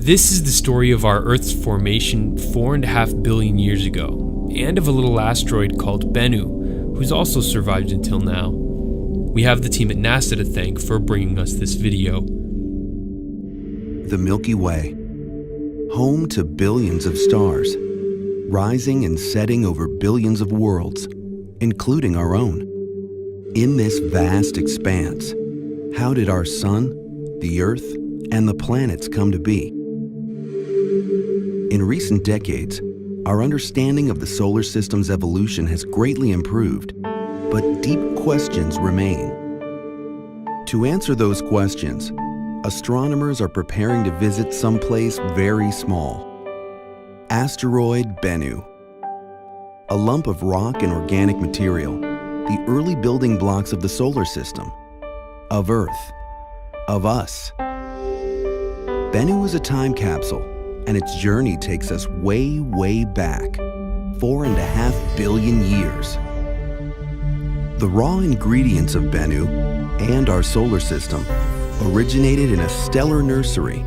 This is the story of our Earth's formation 4.5 billion years ago, and of a little asteroid called Bennu, who's also survived until now. We have the team at NASA to thank for bringing us this video. The Milky Way, home to billions of stars, rising and setting over billions of worlds, including our own. In this vast expanse, how did our sun, the Earth, and the planets come to be? In recent decades, our understanding of the solar system's evolution has greatly improved, but deep questions remain. To answer those questions, astronomers are preparing to visit someplace very small. Asteroid Bennu. A lump of rock and organic material, the early building blocks of the solar system, of Earth, of us. Bennu is a time capsule, and its journey takes us way, way back, 4.5 billion years. The raw ingredients of Bennu and our solar system originated in a stellar nursery,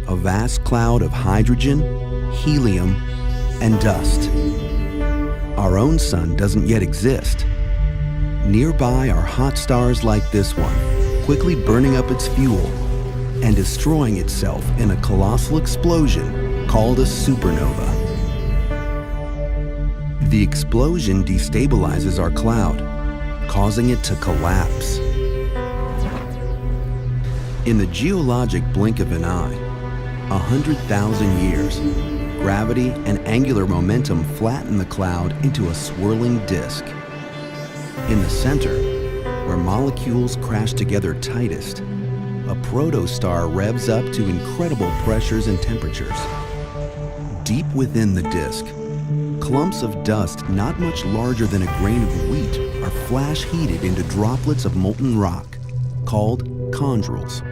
a vast cloud of hydrogen, helium, and dust. Our own sun doesn't yet exist. Nearby are hot stars like this one, quickly burning up its fuel and destroying itself in a colossal explosion called a supernova. The explosion destabilizes our cloud, causing it to collapse. In the geologic blink of an eye, 100,000 years, gravity and angular momentum flatten the cloud into a swirling disk. In the center, where molecules crash together tightest, a protostar revs up to incredible pressures and temperatures. Deep within the disk, clumps of dust not much larger than a grain of wheat are flash heated into droplets of molten rock, called chondrules.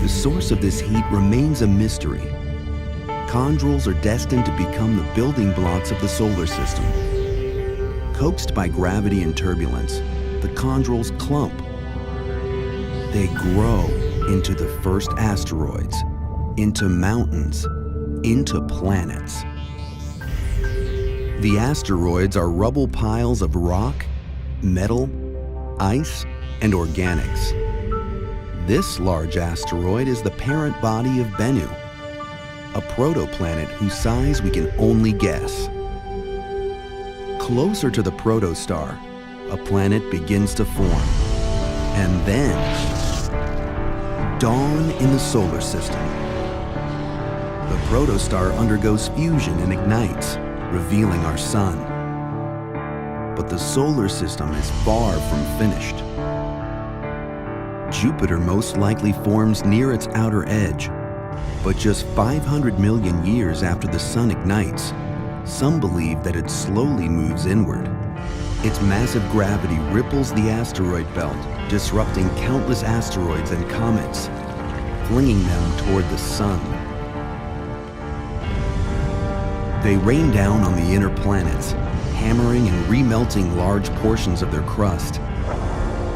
The source of this heat remains a mystery. Chondrules are destined to become the building blocks of the solar system. Coaxed by gravity and turbulence, the chondrules clump. They grow into the first asteroids, into mountains, into planets. The asteroids are rubble piles of rock, metal, ice, and organics. This large asteroid is the parent body of Bennu, a protoplanet whose size we can only guess. Closer to the protostar, a planet begins to form. And then, dawn in the solar system. The protostar undergoes fusion and ignites, revealing our sun. But the solar system is far from finished. Jupiter most likely forms near its outer edge, but just 500 million years after the sun ignites, some believe that it slowly moves inward. Its massive gravity ripples the asteroid belt, disrupting countless asteroids and comets, flinging them toward the sun. They rain down on the inner planets, hammering and remelting large portions of their crust.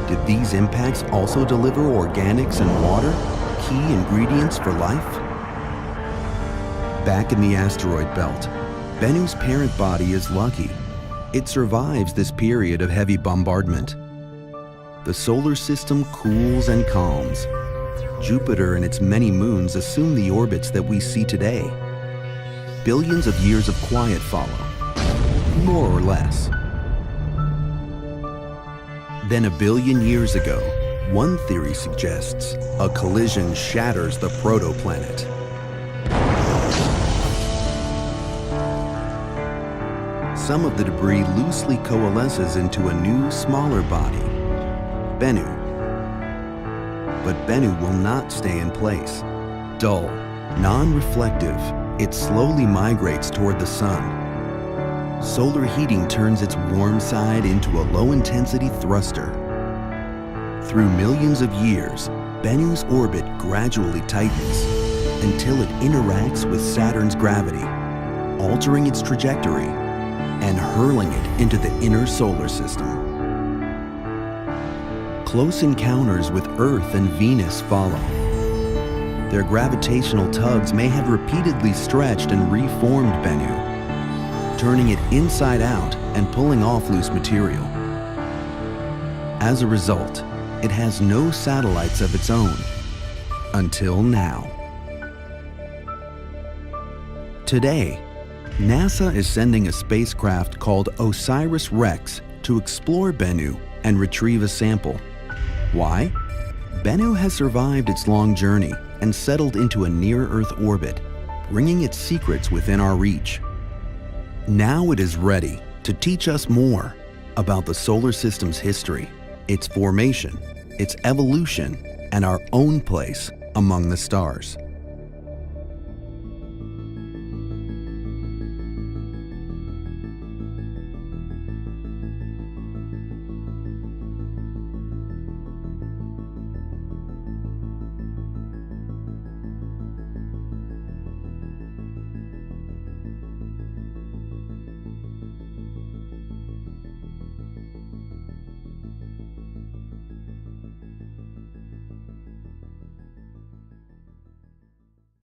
Did these impacts also deliver organics and water, key ingredients for life? Back in the asteroid belt, Bennu's parent body is lucky. It survives this period of heavy bombardment. The solar system cools and calms. Jupiter and its many moons assume the orbits that we see today. Billions of years of quiet follow, more or less. Then 1 billion years ago, one theory suggests a collision shatters the protoplanet. Some of the debris loosely coalesces into a new, smaller body, Bennu. But Bennu will not stay in place. Dull, non-reflective, it slowly migrates toward the sun. Solar heating turns its warm side into a low-intensity thruster. Through millions of years, Bennu's orbit gradually tightens until it interacts with Saturn's gravity, altering its trajectory and hurling it into the inner solar system. Close encounters with Earth and Venus follow. their gravitational tugs may have repeatedly stretched and reformed Bennu, turning it inside out and pulling off loose material. As a result, it has no satellites of its own, until now. Today, NASA is sending a spacecraft called OSIRIS-REx to explore Bennu and retrieve a sample. Why? Bennu has survived its long journey and settled into a near-Earth orbit, bringing its secrets within our reach. Now it is ready to teach us more about the solar system's history, its formation, its evolution, and our own place among the stars.